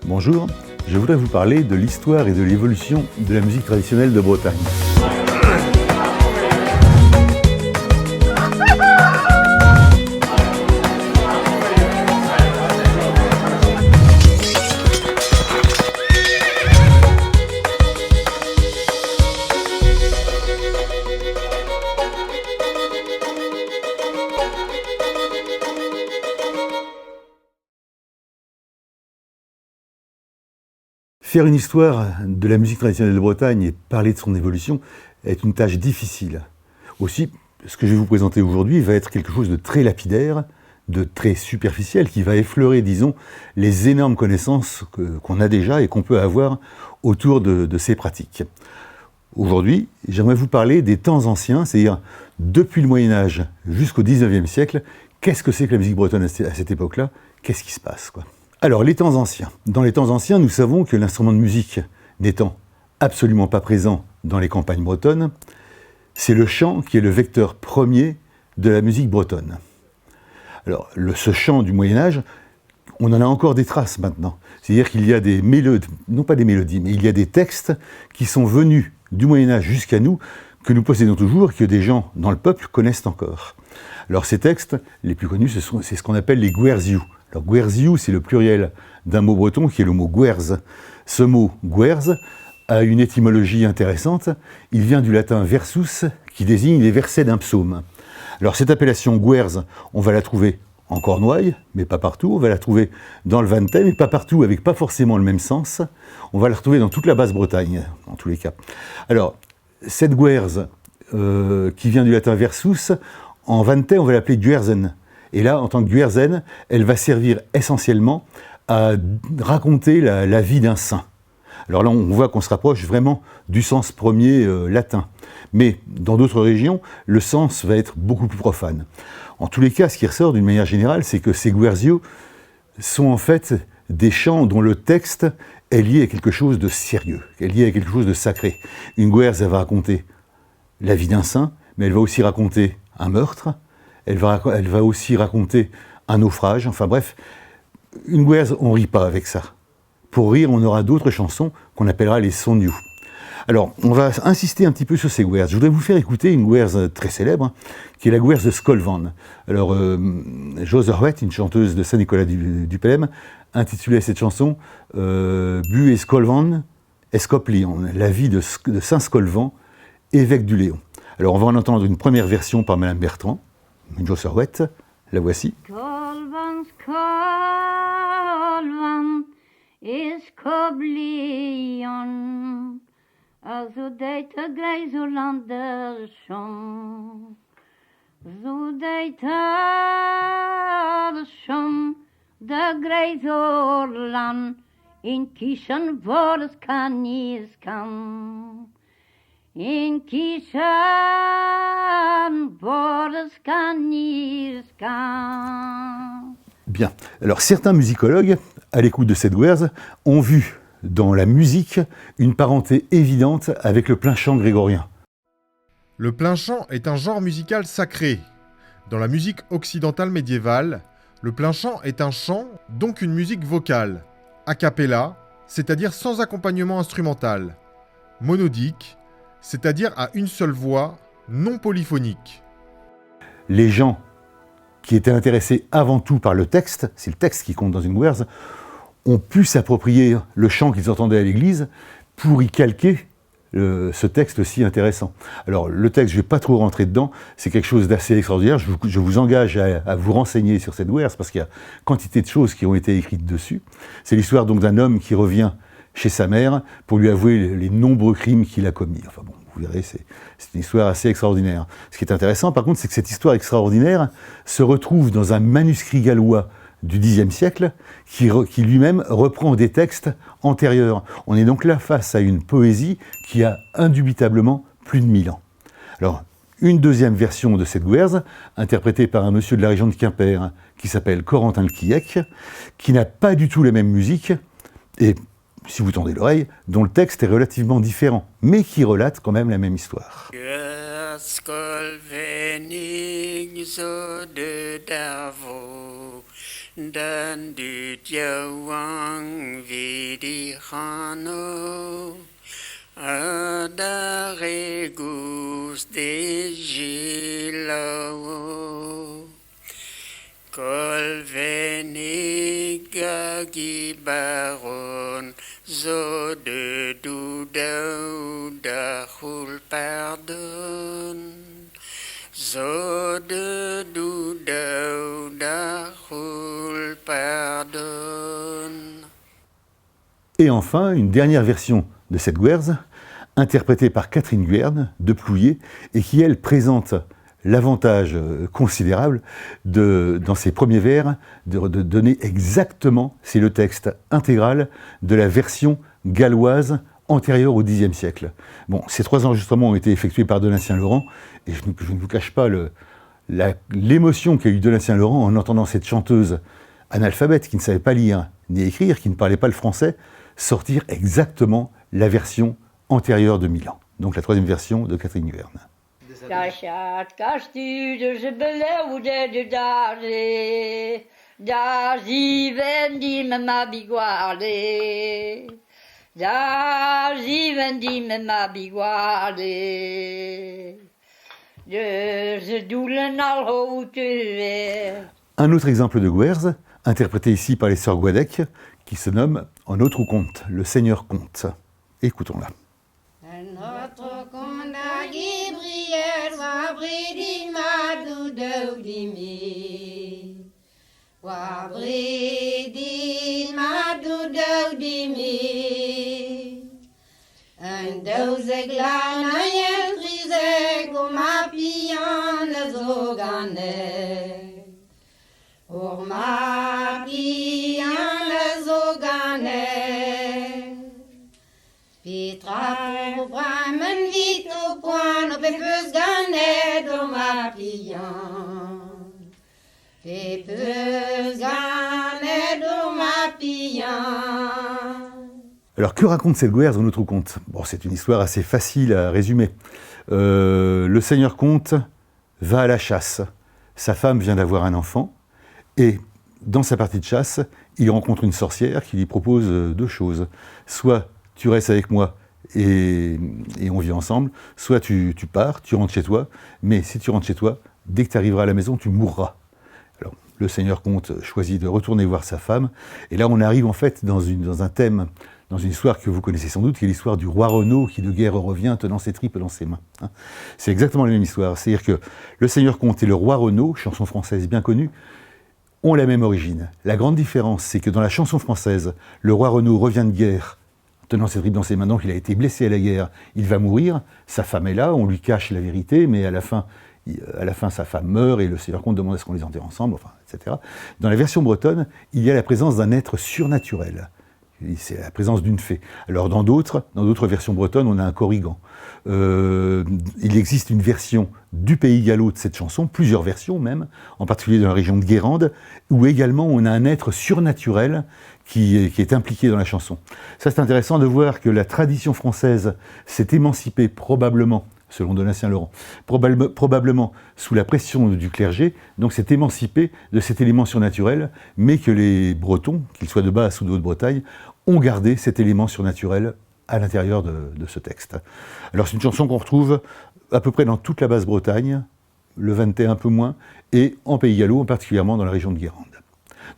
Bonjour, je voudrais vous parler de l'histoire et de l'évolution de la musique traditionnelle de Bretagne. Faire une histoire de la musique traditionnelle de Bretagne et parler de son évolution est une tâche difficile. Aussi, ce que je vais vous présenter aujourd'hui va être quelque chose de très lapidaire, de très superficiel, qui va effleurer, disons, les énormes connaissances qu'on a déjà et qu'on peut avoir autour de ces pratiques. Aujourd'hui, j'aimerais vous parler des temps anciens, c'est-à-dire depuis le Moyen-Âge jusqu'au XIXe siècle. Qu'est-ce que c'est que la musique bretonne à cette époque-là? Qu'est-ce qui se passe, quoi? Alors, les temps anciens. Dans les temps anciens, nous savons que l'instrument de musique n'étant absolument pas présent dans les campagnes bretonnes, c'est le chant qui est le vecteur premier de la musique bretonne. Alors, ce chant du Moyen-Âge, on en a encore des traces maintenant. C'est-à-dire qu'il y a des mélodies, non pas des mélodies, mais il y a des textes qui sont venus du Moyen-Âge jusqu'à nous, que nous possédons toujours, que des gens dans le peuple connaissent encore. Alors, ces textes, les plus connus, c'est ce qu'on appelle les gwerziou. Alors, gwerziou, c'est le pluriel d'un mot breton qui est le mot gwerz. Ce mot gwerz a une étymologie intéressante. Il vient du latin versus, qui désigne les versets d'un psaume. Alors, cette appellation gwerz, on va la trouver en Cornouailles, mais pas partout. On va la trouver dans le Ventais, mais pas partout, avec pas forcément le même sens. On va la retrouver dans toute la Basse-Bretagne, en tous les cas. Alors, cette gwerz, qui vient du latin versus, en Ventais, on va l'appeler guerzen. Et là, en tant que guerzen, elle va servir essentiellement à raconter la vie d'un saint. Alors là, on voit qu'on se rapproche vraiment du sens premier latin. Mais dans d'autres régions, le sens va être beaucoup plus profane. En tous les cas, ce qui ressort d'une manière générale, c'est que ces guerziaux sont en fait des chants dont le texte est lié à quelque chose de sérieux, est lié à quelque chose de sacré. Une guerze, elle va raconter la vie d'un saint, mais elle va aussi raconter un meurtre, elle va aussi raconter un naufrage, enfin bref, une guerze, on ne rit pas avec ça. Pour rire, on aura d'autres chansons qu'on appellera les sonniou. Alors, on va insister un petit peu sur ces guerzes. Je voudrais vous faire écouter une guerze très célèbre, qui est la guerze de Skolvan. Alors, Joserwet, une chanteuse de Saint-Nicolas-du-Pelem, intitulait cette chanson « Bu et Skolvan, Escop Léon », la vie de Saint Skolvan, évêque du Léon. Alors, on va en entendre une première version par Madame Bertrand, une Joserwet, la voici. Skolvan, Skolvan, Escop Léon. Also deite gleich so landes schon, so deite schon, de gleich so land, in Kischen wo das kann nies kann. In Kischen wo das kann nies kann. Bien. Alors certains musicologues, à l'écoute de cette guerze, ont vu dans la musique une parenté évidente avec le plain-chant grégorien. Le plain-chant est un genre musical sacré. Dans la musique occidentale médiévale, le plain-chant est un chant, donc une musique vocale, a cappella, c'est-à-dire sans accompagnement instrumental, monodique, c'est-à-dire à une seule voix, non polyphonique. Les gens qui étaient intéressés avant tout par le texte, c'est le texte qui compte dans une guerze, ont pu s'approprier le chant qu'ils entendaient à l'église pour y calquer ce texte si intéressant. Alors le texte, je ne vais pas trop rentrer dedans, c'est quelque chose d'assez extraordinaire, je vous engage à vous renseigner sur cette guerze parce qu'il y a quantité de choses qui ont été écrites dessus. C'est l'histoire donc d'un homme qui revient chez sa mère pour lui avouer les nombreux crimes qu'il a commis. Enfin bon, vous verrez, c'est une histoire assez extraordinaire. Ce qui est intéressant par contre, c'est que cette histoire extraordinaire se retrouve dans un manuscrit gallois du Xe siècle, qui lui-même reprend des textes antérieurs. On est donc là face à une poésie qui a indubitablement plus de 1000 ans. Alors, une deuxième version de cette guerze, interprétée par un monsieur de la région de Quimper, qui s'appelle Corentin le Quillec, qui n'a pas du tout la même musique, et, si vous tendez l'oreille, dont le texte est relativement différent, mais qui relate quand même la même histoire. Dan dit jou wang wie Soprano, da regus de gilao, col veniga gibaron, zo de dudau da hul pardon, zo de dudau da hul pardon. Et enfin, une dernière version de cette guerze, interprétée par Catherine Guerne de Plouillé, et qui, elle, présente l'avantage considérable dans ses premiers vers de donner exactement, c'est le texte intégral, de la version galloise antérieure au Xe siècle. Bon, ces 3 enregistrements ont été effectués par Donatien Laurent, et je ne vous cache pas l'émotion qu'a eu Donatien Laurent en entendant cette chanteuse analphabète qui ne savait pas lire ni écrire, qui ne parlait pas le français, sortir exactement la version antérieure de Milan. Donc la 3e version de Catherine Guerne. Dashat kastude ze beleuwde de daze, dazi vendi me ma biguarde, dazi vendi me ma biguarde, de ze doelen al houte. Un autre exemple de guerze, interprété ici par les sœurs Guadec, qui se nomme En autre conte, le Seigneur Comte. Écoutons-la. Notre conte à Gabriel, Wabridi Madou Doudimi. Wabridi Madou Doudimi. Un dozeg la naïen triseg, ou ma pian les organes. Or ma pian les organes. Petra pour bramen vite au point, op peus ganet o ma pian. Peus ganet o ma pian. Alors que raconte cette guerze en autre conte? Bon, c'est une histoire assez facile à résumer. Le Seigneur Comte va à la chasse. Sa femme vient d'avoir un enfant. Et dans sa partie de chasse, il rencontre une sorcière qui lui propose 2 choses. Soit tu restes avec moi et on vit ensemble, soit tu pars, tu rentres chez toi, mais si tu rentres chez toi, dès que tu arriveras à la maison, tu mourras. Alors, le Seigneur Comte choisit de retourner voir sa femme, et là on arrive en fait dans un thème, dans une histoire que vous connaissez sans doute, qui est l'histoire du roi Renaud qui de guerre revient tenant ses tripes dans ses mains. C'est exactement la même histoire, c'est-à-dire que le Seigneur Comte et le roi Renaud, chanson française bien connue, ont la même origine. La grande différence, c'est que dans la chanson française, le roi Renaud revient de guerre, tenant ses tripes dans ses mains, donc il a été blessé à la guerre, il va mourir, sa femme est là, on lui cache la vérité, mais à la fin, sa femme meurt et le Seigneur Comte demande à ce qu'on les enterre ensemble, enfin, etc. Dans la version bretonne, il y a la présence d'un être surnaturel. C'est la présence d'une fée. Alors dans d'autres versions bretonnes, on a un Corrigan. Il existe une version du Pays Gallo de cette chanson, plusieurs versions même, en particulier dans la région de Guérande, où également on a un être surnaturel qui est impliqué dans la chanson. Ça, c'est intéressant de voir que la tradition française s'est émancipée probablement, selon Donatien Laurent, probablement sous la pression du clergé, donc s'est émancipée de cet élément surnaturel, mais que les Bretons, qu'ils soient de Basse ou de Haute-Bretagne, ont gardé cet élément surnaturel à l'intérieur de ce texte. Alors c'est une chanson qu'on retrouve à peu près dans toute la Basse-Bretagne, le Ventais un peu moins, et en Pays Gallo, particulièrement dans la région de Guérande.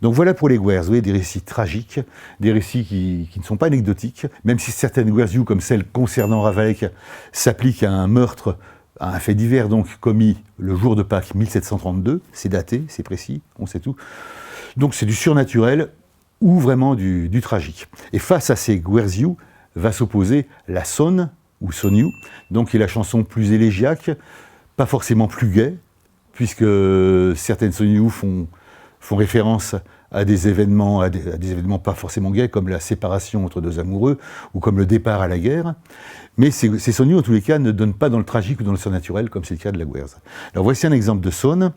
Donc voilà pour les guerres, vous voyez, des récits tragiques, des récits qui ne sont pas anecdotiques, même si certaines guerres, comme celle concernant Ravalec, s'appliquent à un meurtre, à un fait divers donc commis le jour de Pâques 1732, c'est daté, c'est précis, on sait tout. Donc c'est du surnaturel ou vraiment du tragique. Et face à ces guerziou va s'opposer la sonne, ou soniou, donc qui est la chanson plus élégiaque, pas forcément plus gaie, puisque certaines soniou font référence à des événements pas forcément gays, comme la séparation entre 2 amoureux, ou comme le départ à la guerre. Mais ces soniou, en tous les cas, ne donnent pas dans le tragique ou dans le surnaturel, comme c'est le cas de la guerze. Alors voici un exemple de sonne.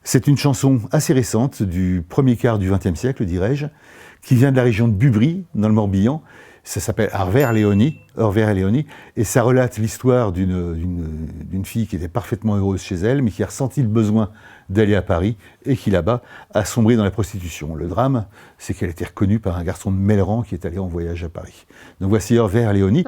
C'est une chanson assez récente, du premier quart du XXe siècle, dirais-je, qui vient de la région de Bubry, dans le Morbihan. Ça s'appelle Arver Leoni, et ça relate l'histoire d'une fille qui était parfaitement heureuse chez elle, mais qui a ressenti le besoin d'aller à Paris, et qui là-bas a sombré dans la prostitution. Le drame, c'est qu'elle était reconnue par un garçon de Melleran qui est allé en voyage à Paris. Donc voici Arver Leoni.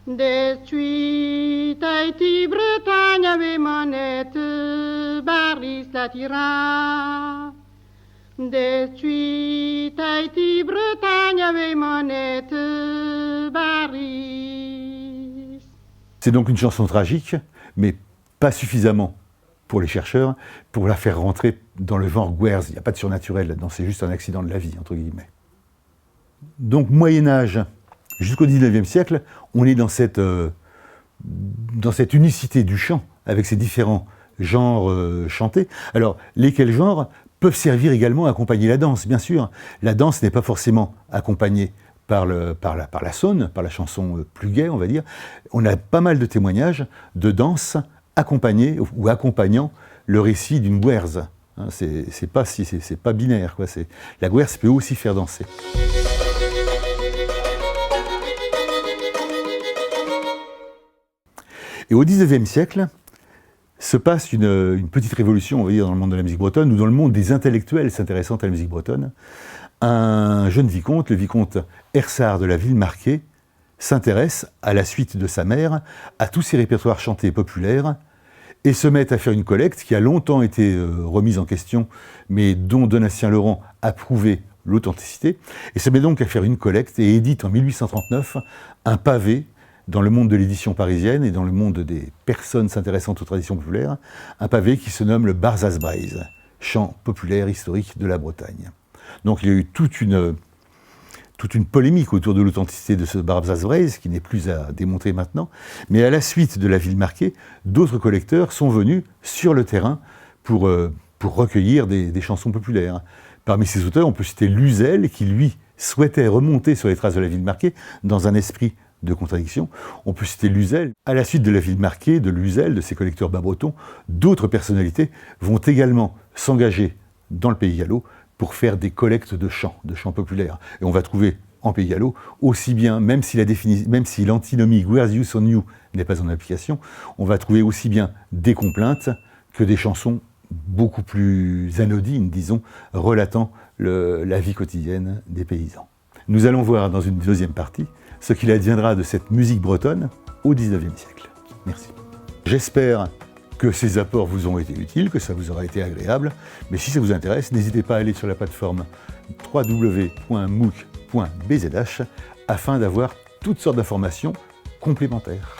De suite Haïti, Bretagne, avec monette, Baris la tira. De suite Haïti, Bretagne, avec monette, Baris. C'est donc une chanson tragique, mais pas suffisamment pour les chercheurs, pour la faire rentrer dans le genre Guerz. Il n'y a pas de surnaturel là-dedans, c'est juste un accident de la vie, entre guillemets. Donc Moyen-Âge, jusqu'au 19e siècle, on est dans cette unicité du chant, avec ces différents genres chantés. Alors, lesquels genres peuvent servir également à accompagner la danse, bien sûr. La danse n'est pas forcément accompagnée par la saune, par la chanson plus gaie, on va dire. On a pas mal de témoignages de danse accompagnée ou accompagnant le récit d'une guerze. Hein, c'est pas binaire, quoi. La guerze peut aussi faire danser. Et au XIXe siècle, se passe une petite révolution, on va dire, dans le monde de la musique bretonne, ou dans le monde des intellectuels s'intéressant à la musique bretonne. Un jeune vicomte, le vicomte Hersard de la Villemarqué, s'intéresse, à la suite de sa mère, à tous ces répertoires chantés populaires, et se met à faire une collecte qui a longtemps été remise en question, mais dont Donatien Laurent a prouvé l'authenticité, et se met donc à faire une collecte et édite en 1839 un pavé dans le monde de l'édition parisienne et dans le monde des personnes s'intéressant aux traditions populaires, un pavé qui se nomme le Barzaz-Braise, chant populaire historique de la Bretagne. Donc il y a eu toute une polémique autour de l'authenticité de ce Barzaz-Braise, qui n'est plus à démontrer maintenant, mais à la suite de la Villemarqué, d'autres collecteurs sont venus sur le terrain pour recueillir des chansons populaires. Parmi ces auteurs, on peut citer Luzel, qui lui souhaitait remonter sur les traces de la Villemarqué dans un esprit de contradiction. On peut citer Luzel. À la suite de la Villemarqué, de Luzel, de ces collecteurs bas-bretons, d'autres personnalités vont également s'engager dans le Pays gallo pour faire des collectes de chants populaires. Et on va trouver en Pays gallo aussi bien, même si l'antinomie Guerzius on you n'est pas en application, on va trouver aussi bien des complaintes que des chansons beaucoup plus anodines, disons, relatant la vie quotidienne des paysans. Nous allons voir dans une deuxième partie ce qu'il adviendra de cette musique bretonne au XIXe siècle. Merci. J'espère que ces apports vous ont été utiles, que ça vous aura été agréable, mais si ça vous intéresse, n'hésitez pas à aller sur la plateforme www.mooc.bzh afin d'avoir toutes sortes d'informations complémentaires.